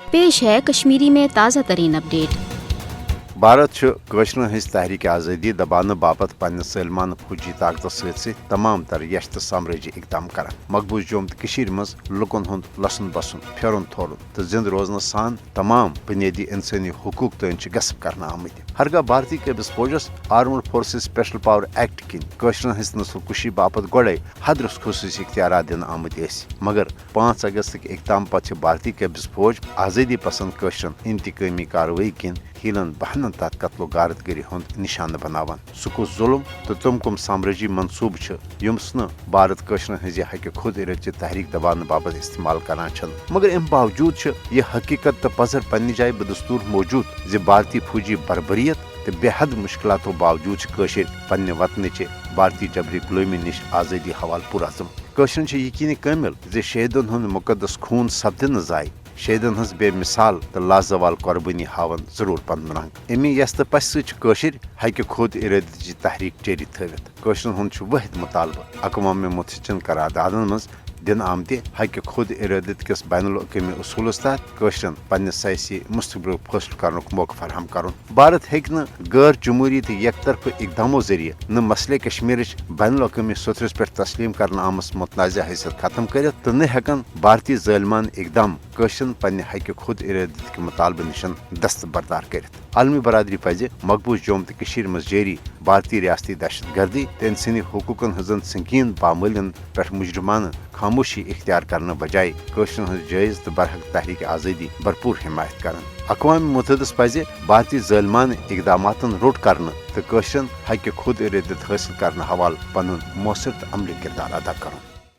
पेश है कश्मीरी में ताज़ा तरीन अपडेट। भारत कशरन हज तहरीक आज़ादी दबाने बापत पन्ने सलमान फौजी ताकत सत तमाम तर यश तो साम्राजी इकदाम कर मकबूज जोम तो मज लुकन हुंद लसन बसन फेरुन थोरुन तो जिंद रोजन सान तमाम बुनियादी इंसानी हुकूक तन गस्प कर आमत हरगा भारतीय कबिस फौजस armed forces special power act किन कशरन हज नस्ल कुशी बापत गोड़े हदरस खसूस इख्तियार दिन आमत मगर 5 अगस्त इकदाम पत् भारतीय कबिस फौज आज़ादी पसंद कशरन इंतकामी कार्रवाई किन हीलन बहनन तथ कत्लो गारदगरी हुंद निशान बनावान सुकुस जुल्म तो तुम कुम साम्राजी मनसूब युम्स न भारत कशरन हज हक खुद इरच तहरीक दबाने बाबत इस्तेमाल करान मगर अम बावजूद यह हकीकत तो पजर पन्नी जाय बदस्तूर मौजूद जे भारतीय फौजी बरबरीत तो बेहद मुश्किलातों बावजूद कशर पन्ने वतन भारतीय जबरी गुलामी निश आज़ादी हवाल पुरज़म कशरन यकीन कामिल जे शहीदन हुंद मुकद्दस खून सपद न जाय शहीदन हज बेमिसाल तो लाजवाल कुर्बानी हावन जरूर पन रंग अमी यस तो पस सशर हक खुद इरादची तहरीक जारी थवित कशरन हुंद वहद मुतालबा अक़वाम मुत्तहिदन करारदादन मज दिन आमत हक खुद इरादत किस बैनुल-अक़वामी उसूलस तहत कशरन पन्ने सयासी मुस्तकबिल फैसला करने मौका फराहम कर भारत हेक न गैर जमहूरी तो यकतरफ इकदामों जरिए न मसले कश्मीर बैनुल-अक़वामी सतरस पे तस्लीम कर आमस मुतनाज़ा हैसियत खत्म कर तो न हेकन भारतीय ज़ालिमान इकदाम कशरन पन्ने हक खुद इरादत के मुतालबे निशन दस्तबरदार कर आलमी बरादरी पज मकबूज जोम तो मज जारी भारतीय रियासती दहशत गर्दी तो इंसानी हुकूकन हजन संगीन पामलिन पे मुजरमाना खामोशी इख्तियार करने बजाय कशरन हज जायज तो बरहक तहरीक आज़ादी भरपूर हिमायत कर अक़वाम मुत्तहिदा पज भारतीय ज़ालिमान इकदामातन रोट कर तो कशरन हक खुद इरादत हासिल करने हवाल पन मौसर तो अमली किरदार अदा कर।